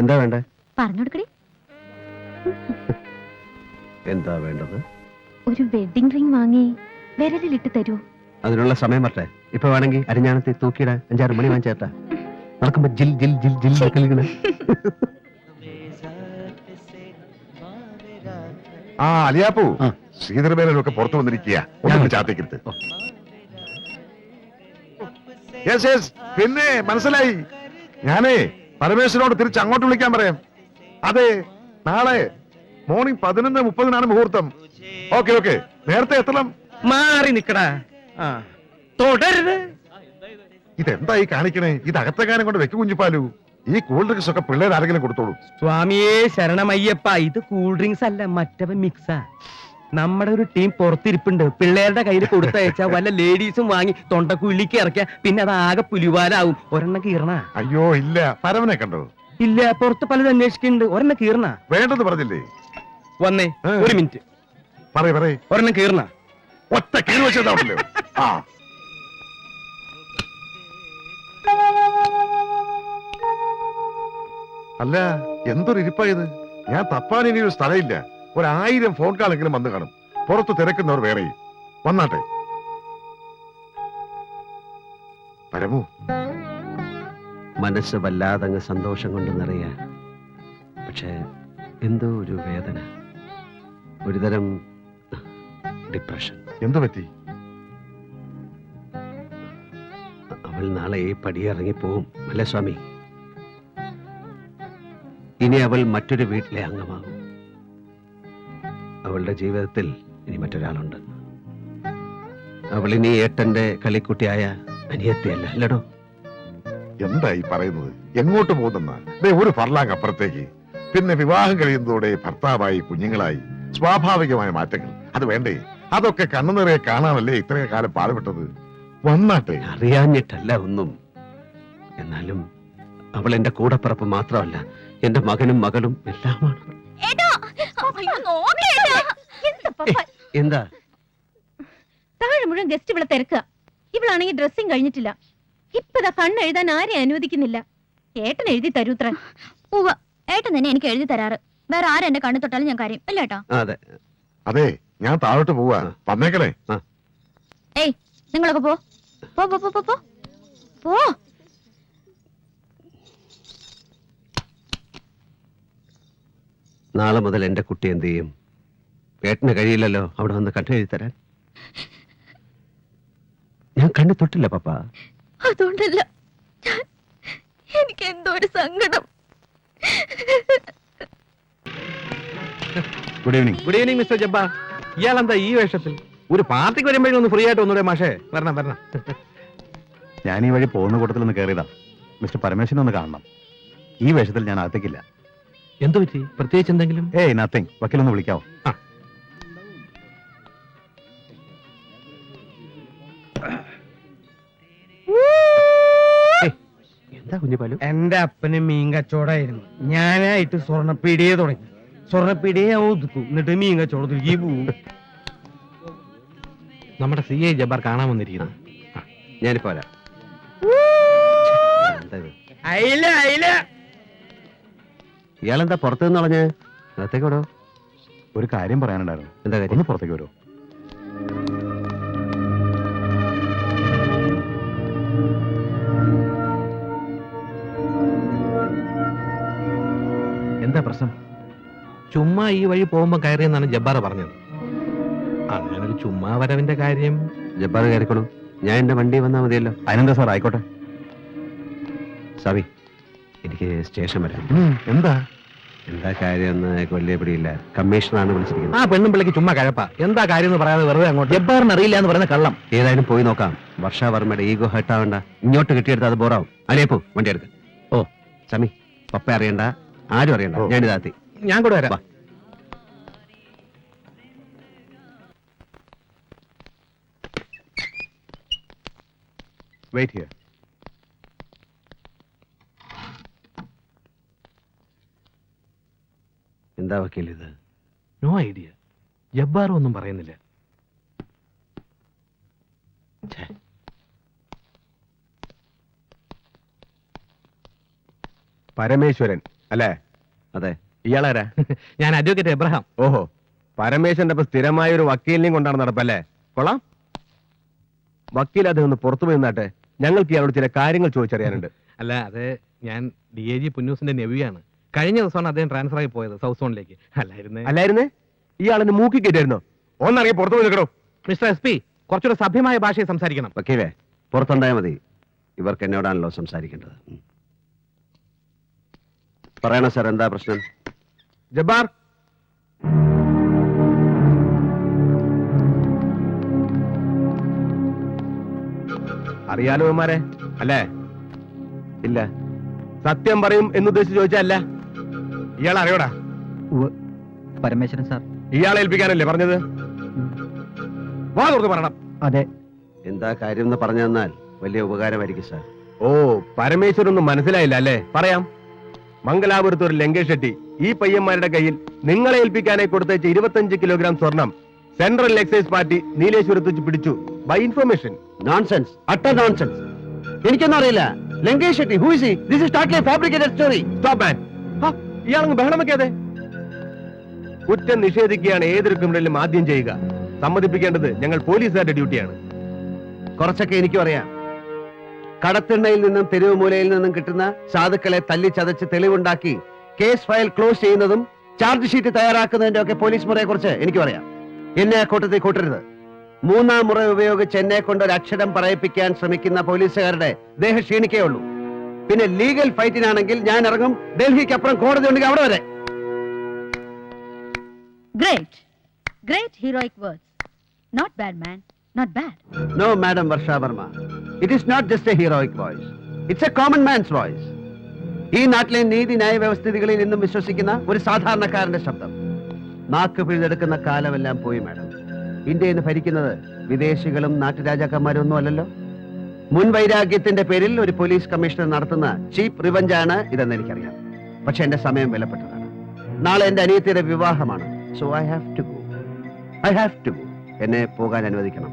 എന്താ വേണ്ടേ? പറഞ്ഞു കൊടുക്കടി. എന്താ വേണ്ടത്? ഒരു വെഡിങ് റിംഗ് വാങ്ങി വിരലിലിട്ട് തരൂ. അതിനുള്ള സമയം വരട്ടെ. ഇപ്പൊ വേണമെങ്കിൽ അരിഞ്ഞാണത്തി തൂക്കിയിട 5-6 മണി വാങ്ങിച്ചേട്ടാ. നടക്കുമ്പോ ജിൽ ജിൽ ജിൽ ജിൽ കളിക്കണ. ആ അലിയാപ്പൂ, ശ്രീധരമേനൊക്കെ പുറത്തു വന്നിരിക്കുക. ഒന്നും ചാത്തേക്കരുത്. പിന്നെ മനസ്സിലായി. ഞാനേ പരമേശ്വരനോട് തിരിച്ച് അങ്ങോട്ട് വിളിക്കാൻ പറയാം. അതെ, നാളെ മോർണിംഗ് 11:30 മുഹൂർത്തം. ഓക്കെ ഓക്കെ, നേരത്തെ എത്തണം. മാറി നിക്കടാ, തുടരുത്. ഇതെന്തായി കാണിക്കണേ? ഇത് അകത്തെങ്ങാനും കൊണ്ട് വെക്ക് കുഞ്ഞിപ്പാലു. ഈ കൂൾ ഡ്രിങ്ക്സ് ഒക്കെ പിള്ളേർ ആരെങ്കിലും കൊടുത്തോളൂ. സ്വാമിയേ ശരണമയ്യപ്പ, ഇത് കൂൾ ഡ്രിങ്ക്സ് അല്ല, മറ്റവ മിക്സാ. നമ്മുടെ ഒരു ടീം പുറത്തിരിപ്പുണ്ട്. പിള്ളേരുടെ കയ്യിൽ കൊടുത്തയച്ചാ വല്ല ലേഡീസും വാങ്ങി തൊണ്ടക്കുള്ളിക്ക് ഇറക്കിയ പിന്നെ അത് ആകെ പുലിവാലാവും. ഒരെണ്ണം കീറണ? അയ്യോ ഇല്ല. പരമനെ കണ്ടോ? ഇല്ല, പുറത്ത് പലത് അന്വേഷിക്കുന്നുണ്ട്. ഒരെണ്ണം കീറണ? വേണ്ടെന്ന് പറഞ്ഞില്ലേ? വന്നേ, ഒരു മിനിറ്റ്. പറയ്. ഒരെണ്ണം കീറണ? ഒറ്റ കീറി വെച്ചതാണല്ലോ. ആ അല്ല, എന്തൊരു ഇരിപ്പായത്. ഞാൻ തപ്പാൻ ഇനി ഒരു സ്ഥലമില്ല. 1000 ഫോൺ കാളെങ്കിലും വന്നു കാണും. പുറത്ത് തിരക്കുന്നവർ വേറെ വന്നാട്ടെ. പരമു, മനസ്സ് വല്ലാതങ്ങ് സന്തോഷം കൊണ്ട് നിറയ. പക്ഷെ എന്തോ ഒരു വേദന, ഒരുതരം ഡിപ്രഷൻ. എന്തു പറ്റി? അവൾ നാളെ ഈ പടിയിറങ്ങി പോവും അല്ലേ സ്വാമി? ഇനി അവൾ മറ്റൊരു വീട്ടിലെ അംഗമാകും. അവളുടെ ജീവിതത്തിൽ ഇനി മറ്റൊരാളുണ്ട്. അവൾ ഇനി ഏട്ടന്റെ കളിക്കുട്ടിയായ അനിയത്തിയല്ല, അല്ലടോ? എന്തായി പറയുന്നത്? എങ്ങോട്ട് പോകുന്ന ഒരു ഫർലാങ് അപ്പുറത്തേക്ക്. പിന്നെ വിവാഹം കഴിയുന്നതോടെ ഭർത്താവായി, കുഞ്ഞുങ്ങളായി, സ്വാഭാവികമായ മാറ്റങ്ങൾ. അത് വേണ്ടേ? അതൊക്കെ കണ്ണു നിറയെ കാണാനല്ലേ ഇത്രയും കാലം പാടുപെട്ടത്. വന്നാട്ടെ. അറിയാഞ്ഞിട്ടല്ല ഒന്നും. എന്നാലും അവൾ എന്റെ കൂടപ്പിറപ്പ് മാത്രമല്ല, എന്റെ മകനും മകളും എല്ലാമാണ്. എന്താ താഴെ മുഴുവൻ ഗസ്റ്റ് ഇവിടെ തിരക്കുക. ഇവളാണെങ്കിൽ ഡ്രസ്സിങ് കഴിഞ്ഞിട്ടില്ല. ഇപ്പതാ കണ്ണ് എഴുതാൻ ആരെയും അനുവദിക്കുന്നില്ല. ഏട്ടൻ എഴുതി തരൂത്ര. ഏട്ടൻ തന്നെ എനിക്ക് എഴുതി തരാറ്. വേറെ ആരും എന്റെ കണ്ണു തൊട്ടാലും ഞാൻ കാര്യം അല്ല ഏട്ടാ. അതെ അതെ, ഞാൻ താഴോട്ട് പോവാ. വന്നേക്കണേ. ഏയ്, നിങ്ങളൊക്കെ പോ പോ പോ പോ പോ പോ. നാളെ മുതൽ എന്റെ കുട്ടി എന്ത് ചെയ്യും? ഏട്ടന് കഴിയില്ലല്ലോ അവിടെ വന്ന് കണ്ണ് എഴുതി തരാൻ. ഞാൻ കണ്ണു തൊട്ടില്ല പപ്പ. അതുകൊണ്ടല്ല, എനിക്ക് എന്തോ ഒരു സങ്കടം. Good evening. Good evening mister Jabbar. ഇയാളെന്താ ഈ വേഷത്തിൽ? ഒരു പാർട്ടിക്ക് വരുമ്പോഴും ഒന്ന് ഫ്രീ ആയിട്ട് ഒന്നുകൂടെ മാഷേ. വരണം. ഞാൻ ഈ വഴി പോകുന്ന കൂട്ടത്തിൽ ഒന്ന് കയറിയതാ. മിസ്റ്റർ പരമേശ്വരനെ ഒന്ന് കാണണം. ഈ വേഷത്തിൽ ഞാൻ അകത്തേക്കില്ല. എന്തു പറ്റി? പ്രത്യേകിച്ച് എന്തെങ്കിലും? ഏയ് നത്തിങ്. വക്കീലൊന്ന് വിളിക്കാവോ? എന്താ കുഞ്ഞിപ്പാലു? എന്റെ അപ്പന് മീൻ കച്ചവടമായിരുന്നു. ഞാനായിട്ട് സ്വർണ്ണപ്പീടിയെ തുടങ്ങി. സ്വർണ്ണപ്പീടിയെ ഒതുക്കും, എന്നിട്ട് മീൻ കച്ചവടത്തിലേക്ക് പോവും. നമ്മുടെ CI ജബ്ബാർ കാണാൻ വന്നിരിക്കുന്നു. ഞാനിപ്പോ വരാം. ഇയാളെന്താ പുറത്തു നിന്ന് കളഞ്ഞ് അകത്തേക്കോടോ? ഒരു കാര്യം പറയാനുണ്ടായിരുന്നു. എന്താ കാര്യം? ഒന്ന് പുറത്തേക്ക് വരുമോ? എന്താ പ്രശ്നം? ചുമ്മാ ഈ വഴി പോകുമ്പോ കയറിയെന്നാണ് ജബ്ബാർ പറഞ്ഞത്. അങ്ങനെ ഒരു ചുമ്മാ വരവിന്റെ കാര്യം. ജബ്ബാർ കയറിക്കോളൂ, ഞാൻ എന്റെ വണ്ടി വന്നാൽ മതിയല്ലോ. അതിനെന്താ സാർ, ആയിക്കോട്ടെ. സ്വാമി, എനിക്ക് സ്റ്റേഷൻ വരാം. എന്താ കാര്യം എന്ന് വലിയ പിടിയില്ല. കമ്മീഷണറാണ് വിളിച്ചിരിക്കുന്നത്. ആ പെണ്ണും പിള്ളേക്ക് ചുമ്മാ കഴപ്പാ. എന്താ കാര്യം എന്ന് പറയാതെ വെറുതെ അങ്ങോട്ട്. ജബ്ബാറിന് അറിയില്ല എന്ന് പറയുന്ന കള്ളം. ഏതായാലും പോയി നോക്കാം. വർഷാവർമ്മയുടെ ഈഗോ ഹർട്ടാവണ്ട. ഇങ്ങോട്ട് കിട്ടിയെടുത്ത് അത് ബോറാവും. അലിയപ്പോ വണ്ടി എടുക്ക. ഓ സമി, പപ്പ അറിയണ്ട, ആരും അറിയണ്ട. ഞാനിതാത്തി. ഞാൻ കൂടെ വരാം. Wait here. എന്താ വക്കീൽ ഇത്? No idea. ജബ്ബാർ ഒന്നും പറയുന്നില്ല. പരമേശ്വരൻ അല്ലേ? അതെ. ഇയാളാരാ? ഞാൻ അഡ്വക്കേറ്റ് എബ്രഹാം. ഓഹോ, പരമേശ്വരന്റെ ഒപ്പം സ്ഥിരമായ ഒരു വക്കീലിനെയും കൊണ്ടാണ് നടപ്പല്ലേ? കൊള്ളാം. വക്കീൽ അദ്ദേഹം ഒന്ന് പുറത്തു പോയി നിന്നാട്ടെ, ഞങ്ങൾക്ക് ഇയാളോട് ചില കാര്യങ്ങൾ ചോദിച്ചറിയാനുണ്ട്. അല്ല, അത് ഞാൻ DIG പുന്നൂസിന്റെ നെവിയാണ്. കഴിഞ്ഞ ദിവസമാണ് അദ്ദേഹം ട്രാൻസ്ഫർ ആയി പോയത് സൗത്ത് സോണിലേക്ക്. അല്ലായിരുന്നേ? ഇയാളെന്നെ മൂക്കി കയറ്റായിരുന്നോ? ഒന്നറിയാൻ പുറത്തു പോയി നിൽക്കണോ? മിസ്റ്റർ SP, കുറച്ചുകൂടെ സഭ്യമായ ഭാഷയിൽ സംസാരിക്കണം. വക്കീലേ, പുറത്തുണ്ടായാൽ മതി. ഇവർക്ക് എന്നോടാണല്ലോ സംസാരിക്കേണ്ടത്. പറയണ സാർ, എന്താ പ്രശ്നം? ജബ്ബാർ, അറിയാലോ ഇവന്മാരെ അല്ലേ? ഇല്ല. സത്യം പറയും എന്നുദ്ദേശിച്ച് ചോദിച്ചല്ല. ഇയാൾ അറിയോടാ? പരമേശ്വരൻ സാർ. ഇയാളെ ഏൽപ്പിക്കാനല്ലേ പറഞ്ഞത്? വാ തുറന്ന് പറയണം. അതെ. എന്താ കാര്യം എന്ന് പറഞ്ഞു തന്നാൽ വലിയ ഉപകാരമായിരിക്കും സാർ. ഓ, പരമേശ്വരൊന്നും മനസ്സിലായില്ല അല്ലേ? പറയാം. മംഗലാപുരത്ത് ഒരു ലങ്കേഷ് ഷെട്ടി ഈ പയ്യന്മാരുടെ കയ്യിൽ നിങ്ങളെ ഏൽപ്പിക്കാനായി കൊടുത്തയച്ച 25 കിലോഗ്രാം സ്വർണം സെൻട്രൽ എക്സൈസ് പാർട്ടി നീലേശ്വരത്ത് വെച്ച് പിടിച്ചു. By information. Nonsense, utter nonsense. എനിക്കൊന്നും അറിയില്ല. Lankesh Shetty, who is he? This is totally fabricated story. Stop man. ഇയാളങ്ങ് ബഹളം വെക്കാതെ. കുറ്റം നിഷേധിക്കുകയാണ് ഏതൊരു ക്രിമിനലും ആദ്യം ചെയ്യുക. സമ്മതിപ്പിക്കേണ്ടത് ഞങ്ങൾ പോലീസുകാരുടെ ഡ്യൂട്ടിയാണ്. കുറച്ചൊക്കെ എനിക്കും അറിയാം. കടത്തിണ്ണയിൽ നിന്നും തെരുവ് മൂലയിൽ നിന്നും കിട്ടുന്ന സാധുക്കളെ തല്ലി ചതച്ച് തെളിവുണ്ടാക്കി കേസ് ഫയൽ ക്ലോസ് ചെയ്യുന്നതും ചാർജ് ഷീറ്റ് തയ്യാറാക്കുന്നതിന്റെ ഒക്കെ പോലീസ് മുറയെ കുറിച്ച് എനിക്കും അറിയാം. എന്നെ ആ കൂട്ടത്തിൽ കൂട്ടരുത്. 3-ാം മുറ ഉപയോഗിച്ച് എന്നെ കൊണ്ട് ഒരു അക്ഷരം പറയിപ്പിക്കാൻ ശ്രമിക്കുന്ന പോലീസുകാരുടെ ദേഹം ക്ഷീണിക്കേ ഉള്ളൂ. പിന്നെ ലീഗൽ ഫൈറ്റിനാണെങ്കിൽ ഞാൻ ഇറങ്ങും. ഡൽഹിക്ക് അപ്പുറം കോടതി ഉണ്ടെങ്കിൽ അവിടെ വരെ. Great heroic words. Not bad, man. Not bad. No, Madam Varsha Verma. It is not just a heroic voice. It's a common man's voice. ഈ നാട്ടിലെ നീതി ന്യായ വ്യവസ്ഥിതികളിൽ നിന്നും വിശ്വസിക്കുന്ന ഒരു സാധാരണക്കാരന്റെ ശബ്ദം. നാക്ക് പിഴുതെടുക്കുന്ന കാലമെല്ലാം പോയി മാഡം. ഇന്ത്യയിൽ നിന്ന് ഭരിക്കുന്നത് വിദേശികളും നാട്ടുരാജാക്കന്മാരും ഒന്നും അല്ലല്ലോ. മുൻവൈരാഗ്യത്തിന്റെ പേരിൽ ഒരു പോലീസ് കമ്മീഷണർ നടത്തുന്ന ചീപ്പ് റിവഞ്ച് ആണ് ഇതെന്ന് എനിക്കറിയാം. പക്ഷെ എന്റെ സമയം വിലപ്പെട്ടതാണ്. നാളെ എന്റെ അനിയത്തിയുടെ വിവാഹമാണ്. So I have to go. എന്നെ പോകാൻ അനുവദിക്കണം.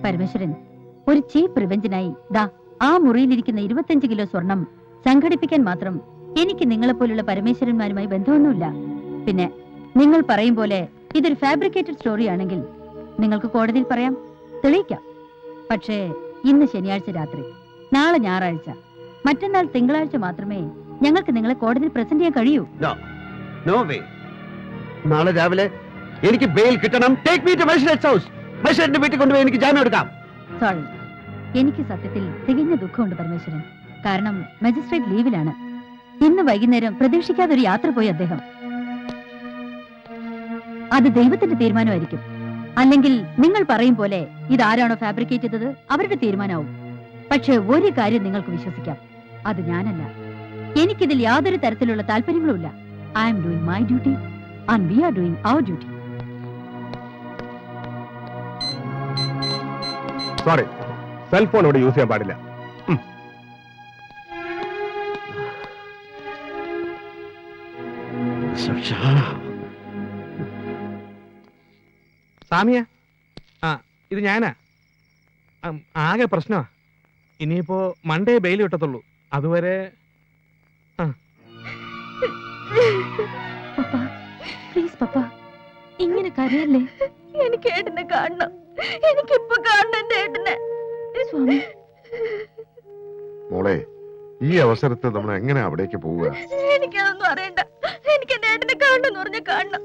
പരമേശ്വരൻ, ഒരു ചീപ്പ് റിവെഞ്ചിനായി ദാ ആ മുറിയിലിരിക്കുന്ന 25 കിലോ സ്വർണം സംഘടിപ്പിക്കാൻ മാത്രം എനിക്ക് നിങ്ങളെപ്പോലുള്ള പരമേശ്വരന്മാരുമായി ബന്ധമൊന്നുമില്ല. പിന്നെ നിങ്ങൾ പറയും പോലെ ഇതൊരു ഫാബ്രിക്കേറ്റഡ് സ്റ്റോറി ആണെങ്കിൽ നിങ്ങൾക്ക് കോടതിയിൽ പറയാം, തെളിയിക്കാം. പക്ഷേ ഇന്ന് ശനിയാഴ്ച രാത്രി, നാളെ ഞായറാഴ്ച, മറ്റന്നാൾ തിങ്കളാഴ്ച മാത്രമേ ഞങ്ങൾക്ക് നിങ്ങളെ കോടതിയിൽ പ്രസന്റ് ചെയ്യാൻ കഴിയൂ. No way. നാളെ രാവിലെ എനിക്ക് ബെയിൽ കിട്ടണം. Take me to magistrate's house. മജിസ്ട്രേറ്റിന്റെ വീട്ടിൽ കൊണ്ടുപോയി എനിക്ക് ജാമ്യം എടുക്കാം. സോറി, എനിക്ക് സത്യത്തിൽ തികഞ്ഞ ദുഃഖമുണ്ട് പരമേശ്വരൻ. കാരണം മജിസ്ട്രേറ്റ് ലീവിലാണ്. ഇന്ന് വൈകുന്നേരം പ്രതീക്ഷിക്കാതെ ഒരു യാത്ര പോയി അദ്ദേഹം. അത് ദൈവത്തിന്റെ തീരുമാനമായിരിക്കും. അല്ലെങ്കിൽ നിങ്ങൾ പറയും പോലെ ഇതാരാണോ ഫാബ്രിക്കേറ്റ് ചെയ്തത് അവരുടെ തീരുമാനമാവും. പക്ഷെ ഒരു കാര്യം നിങ്ങൾക്ക് വിശ്വസിക്കാം, അത് ഞാനല്ല. എനിക്കിതിൽ യാതൊരു തരത്തിലുള്ള താല്പര്യങ്ങളുമില്ല. I am doing my duty and we are doing our duty. Sorry, cellphone ഇവിടെ യൂസ് ചെയ്യാൻ പാടില്ല. സാമിയ, ഇത് ഞാനാ. ആകെ പ്രശ്നമാ. ഇനിയിപ്പോ മൺഡേ ബെയിൽ കിട്ടത്തുള്ളൂ. അതുവരെ പ്ലീസ് പപ്പ, ഇങ്ങനെ കരയല്ലേ. എനിക്ക് ഏട്ടനെ കാണണം. എനിക്കിപ്പോ കാണണം എന്റെ ഏട്ടനെ. സ്വാമി, മോളെ, ഈ അവസരത്തിൽ നമ്മൾ എങ്ങനെ അവിടേക്ക് പോവുക? എനിക്കതൊന്നും അറിയണ്ട. എനിക്ക് എന്റെ ഏട്ടനെ കാണണമെന്ന് പറഞ്ഞ കാണണം.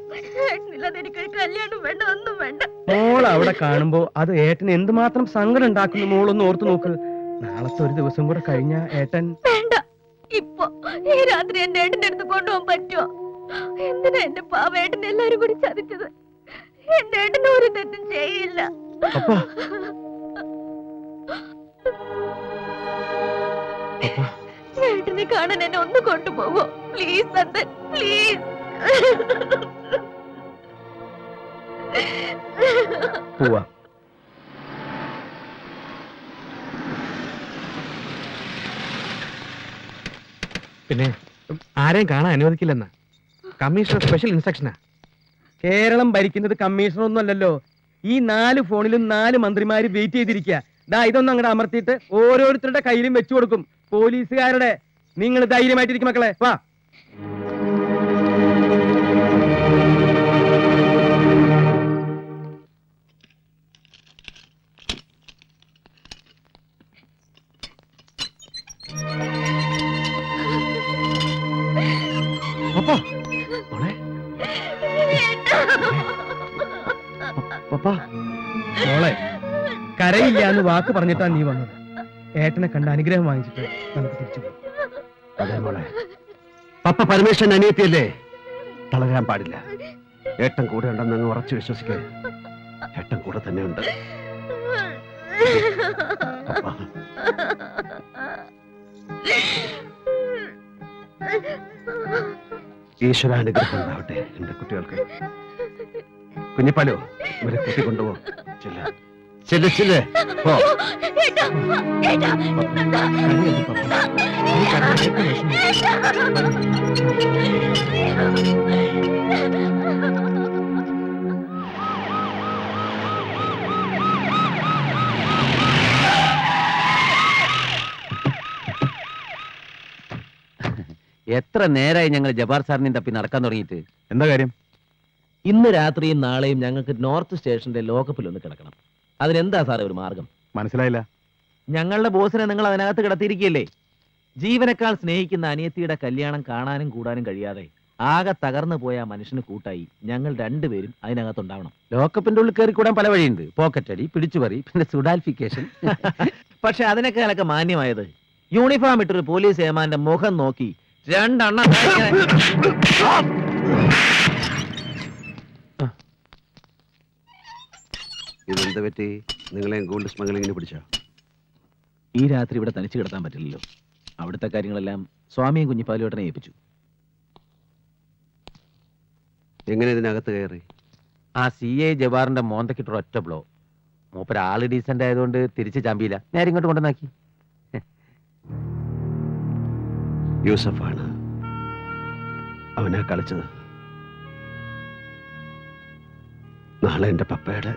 ഏട്ടനില്ലാതെ എനിക്കൊരു കല്യാണം വേണ്ട, ഒന്നും വേണ്ട. മോൾ അവിടെ കാണുമ്പോ അത് ഏട്ടൻ എന്തുമാത്രം സങ്കടം ഉണ്ടാക്കുന്നു മോളൊന്ന് ഓർത്തു നോക്ക്. നാളത്തെ ഒരു ദിവസം കൂടെ കഴിഞ്ഞ ഏട്ടൻ വേണ്ട. ഇപ്പൊ ഈ രാത്രി എന്റെ ഏട്ടന്റെ അടുത്ത് കൊണ്ടുപോകാൻ പറ്റുമോ? എന്തിനാ എന്റെ പാവേട്ടൻ എല്ലാരും കൂടി ചതിച്ചത്? എന്റെ ഏട്ടൻ ഒരു തെറ്റും ചെയ്യില്ല. അപ്പാ, ഏട്ടനെ കാണാൻ എന്നെ ഒന്ന് കൊണ്ടുപോകോ പ്ലീസ്? നന്ദൻ, പ്ലീസ്. പോവാ. പിന്നെ ആരെയും കാണാൻ അനുവദിക്കില്ലെന്ന കമ്മീഷണർ സ്പെഷ്യൽ ഇൻസ്ട്രക്ഷനാ. കേരളം ഭരിക്കുന്നത് കമ്മീഷണർ ഒന്നും അല്ലല്ലോ. ഈ 4 ഫോണിലും 4 മന്ത്രിമാര് വെയിറ്റ് ചെയ്തിരിക്കുക. ദാ ഇതൊന്നും അങ്ങോട്ട് അമർത്തിയിട്ട് ഓരോരുത്തരുടെ കയ്യിലും വെച്ചു കൊടുക്കും. പോലീസുകാരുടെ. നിങ്ങൾ ധൈര്യമായിട്ടിരിക്കും മക്കളെ. വാ. പപ്പ മോളെ പപ്പ മോളെ കരയില്ല എന്ന് വാക്ക് പറഞ്ഞിട്ടാ നീ വന്നത്. ഏട്ടനെ കണ്ട് അനുഗ്രഹം വാങ്ങിച്ചിട്ട് നമുക്ക് തിരിച്ചു പോകും. അതെ മോളെ, പപ്പ പരമേശ്വരൻ അനിയത്തിയല്ലേ, തളരാൻ പാടില്ല. ഏട്ടൻ കൂടെ ഉണ്ടെന്ന് അങ്ങ് ഉറച്ചു വിശ്വസിക്കേ. ഏട്ടൻ കൂടെ തന്നെ ഉണ്ട്. പപ്പ. ഈശ്വരാനുഗ്രഹം ഉണ്ടാവട്ടെ എന്റെ കുട്ടികൾക്ക്. കുഞ്ഞിപ്പാലോ, ഇവരെ കൂട്ടിക്കൊണ്ടുപോ. ചെല്ല് ചെല്ല് ചെല്ല്. പോ. കരയരുത് പപ്പ. നീ കരഞ്ഞേക്ക് വിഷമിക്കും. എത്ര നേരമായി ഞങ്ങൾ ജബാർ സാറിനെ തപ്പി നടക്കാൻ തുടങ്ങിയിട്ട്? എന്താ കാര്യം? ഇന്ന് രാത്രിയും നാളെയും ഞങ്ങൾക്ക് നോർത്ത് സ്റ്റേഷന്റെ ലോക്കപ്പിൽ ഒന്ന് കിടക്കണം. അതിനെന്താ സാറേ ഒരു മാർഗം? മനസ്സിലായില്ല. ഞങ്ങളുടെ ബോസിനെ നിങ്ങൾ അതിനകത്ത് കിടത്തിയിരിക്കുകയല്ലേ. ജീവനേക്കാൾ സ്നേഹിക്കുന്ന അനിയത്തിയുടെ കല്യാണം കാണാനും കൂടാനും കഴിയാതെ ആകെ തകർന്നു പോയ ആ മനുഷ്യന് കൂട്ടായി ഞങ്ങൾ രണ്ടുപേരും അതിനകത്തുണ്ടാവണം. ലോക്കപ്പിന്റെ ഉള്ളിൽ കയറി കൂടാൻ പല വഴിയുണ്ട്. പോക്കറ്റ് അടി, പിടിച്ചുപറി, പിന്നെ സുഡാൽഫിക്കേഷൻ. പക്ഷെ അതിനേക്കാളൊക്കെ മാന്യമായത് യൂണിഫോം ഇട്ടൊരു പോലീസ് ഏമാന്റെ മുഖം നോക്കി രണ്ടെണ്ണം ഇതെന്ത് പറ്റി? നിങ്ങളെ ഗോൾഡ് സ്മഗ്ലിങ്ങിന് പിടിച്ചോ? ഈ രാത്രി ഇവിടെ തനിച്ച് കിടത്താൻ പറ്റില്ലല്ലോ. അവിടുത്തെ കാര്യങ്ങളെല്ലാം സ്വാമിയും കുഞ്ഞിപ്പാലുവേട്ടനെ ഏൽപ്പിച്ചു. എങ്ങനെ ഇതിനകത്ത് കയറി? ആ CA ജവാറിന്റെ മോന്തക്കിട്ടൊരു ഒറ്റ ബ്ലോ. മൂപ്പര് ആള് ഡീസന്റ് ആയതുകൊണ്ട് തിരിച്ച് ചാമ്പിയില്ല, നേരെ ഇങ്ങോട്ട് കൊണ്ടുവന്നാക്കി. യൂസഫാണ് അവനെ കളിച്ചത്. നാളെ എന്റെ പപ്പയുടെ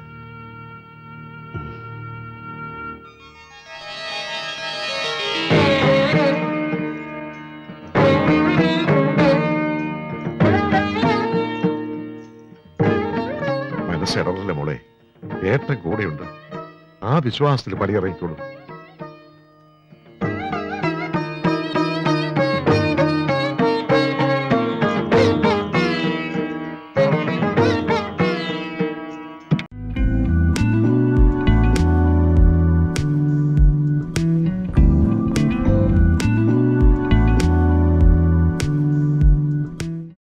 മനസ്സിടറില്ല മോളെ. ഏട്ടൻ കൂടെയുണ്ട്. ആ വിശ്വാസത്തിൽ പടിയിറങ്ങിക്കോളൂ.